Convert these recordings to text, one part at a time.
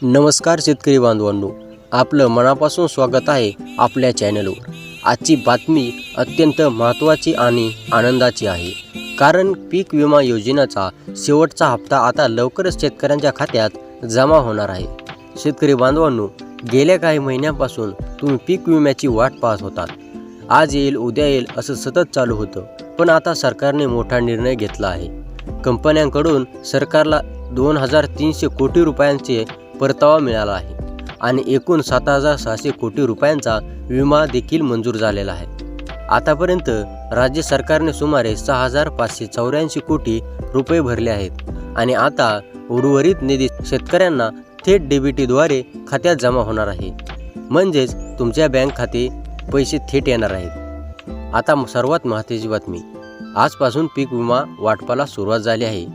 नमस्कार शेतकरी बांधवांनो, आपलं मनापासून स्वागत आहे आपल्या चॅनलवर। आजची बातमी अत्यंत महत्त्वाची आणि आनंदाची आहे, कारण पीक विमा योजनेचा शेवटचा हप्ता आता लवकरच शेतकऱ्यांच्या खात्यात जमा होणार आहे। शेतकरी बांधवांनो, गेल्या काही महिन्यांपासून तुम्ही पीक विम्याची वाट पाहत होतात। आज येईल उद्या येईल असं सतत चालू होतं, पण आता सरकारने मोठा निर्णय घेतला आहे। कंपन्यांकडून सरकारला 2300 कोटी रुपयांचे परतावा मिळाला आहे आणि एकूण 7600 कोटी रुपयांचा विमा देखील मंजूर झालेला आहे। आतापर्यंत राज्य सरकारने सुमारे 6584 कोटी रुपये भरले आहेत आणि आता उर्वरित निधी शेतकऱ्यांना थेट डीबीटीद्वारे खात्यात जमा होणार आहे। म्हणजेच तुमच्या बँक खाते पैसे थेट येणार आहेत। आता सर्वात महत्त्वाची बातमी, आजपासून पीक विमा वाटपाला सुरुवात झाली आहे।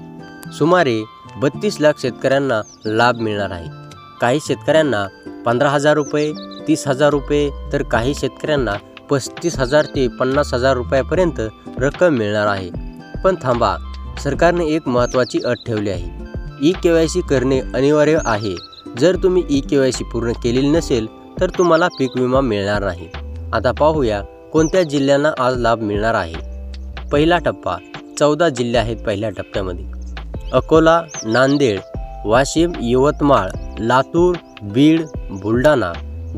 सुमारे 32 लाख शेतकऱ्यांना लाभ मिळणार आहे। काही शेतकऱ्यांना 15,000 रुपये, 30,000 रुपये, तर काही शेतकऱ्यांना 35,000 ते 50,000 रुपयापर्यंत रक्कम मिळणार आहे। पण थांबा, सरकारने एक महत्त्वाची अट ठेवली आहे। ई-केवायसी करणे अनिवार्य आहे। जर तुम्ही ई-केवायसी पूर्ण केलेली नसेल तर तुम्हाला पीक विमा मिळणार नाही। आता पाहूया कोणत्या जिल्ह्यांना आज लाभ मिळणार आहे। पहिला टप्पा, 14 जिल्हे आहेत पहिल्या टप्प्यामध्ये: अकोला, नांदेड, वाशिम, यवतमाळ, लातूर, बीड, बुलढाणा,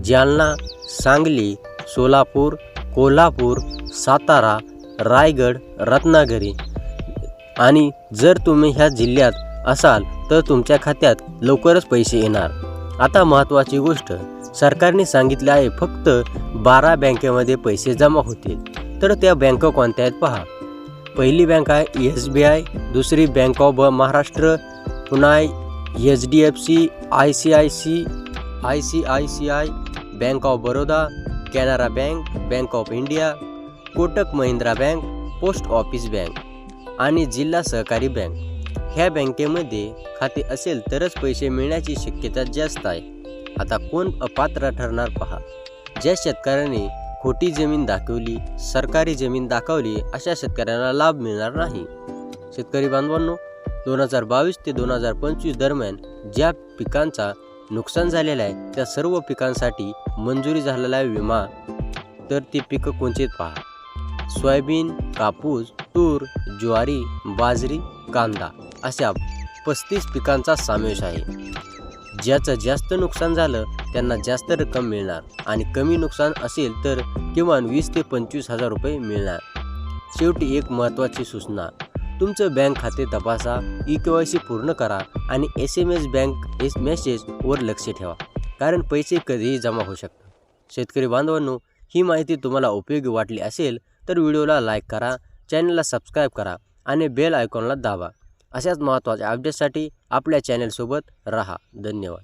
जालना, सांगली, सोलापूर, कोल्हापूर, सातारा, रायगड, रत्नागिरी। आणि जर तुम्ही ह्या जिल्ह्यात असाल तर तुमच्या खात्यात लवकरच पैसे येणार। आता महत्त्वाची गोष्ट, सरकारने सांगितले आहे फक्त 12 बँकेमध्ये पैसे जमा होतील। तर त्या बँका कोणत्या आहेत पहा। पहिली बँक आहे SBI, दुसरी बँक ऑफ महाराष्ट्र, पुन्हा HDFC, ICICI, bank of Baroda, Canara bank, bank of India, Kotak Mahindra bank, post office bank आणि जिल्हा सहकारी बँक। ह्या बँकेमध्ये खाते असेल तरच पैसे मिळण्याची शक्यता जास्त आहे। आता कोण अपात्र ठरणार पहा। ज्या शेतकऱ्यांनी खोटी जमीन दाखवली, सरकारी जमीन दाखवली, अशा शेतकऱ्यांना लाभ मिळणार नाही। शेतकरी बांधवांनो, 2022 ते 2025 दरम्यान ज्या पिकांचा नुकसान झालेलं आहे त्या सर्व पिकांसाठी मंजुरी झालेला आहे विमा। तर ती पिकं कोणती पहा। सोयाबीन, कापूस, तूर, ज्वारी, बाजरी, कांदा अशा 35 पिकांचा समावेश आहे। ज्याचं जास्त नुकसान झालं त्यांना जास्त रक्कम मिळणार आणि कमी नुकसान असेल तर किमान 20 ते 25,000 रुपये मिळणार। शेवटी एक महत्त्वाची सूचना, तुमचं बँक खाते तपासा, ई-केवायसी पूर्ण करा आणि SMS बँक मेसेजवर लक्ष ठेवा, कारण पैसे कधीही जमा होऊ शकतात। शेतकरी बांधवांनो, ही माहिती तुम्हाला उपयोगी वाटली असेल तर व्हिडिओला लाईक करा, चॅनलला सबस्क्राईब करा आणि बेल आयकॉनला दाबा। अशाच महत्त्वाच्या अपडेट्ससाठी आपल्या चॅनलसोबत राहा। धन्यवाद।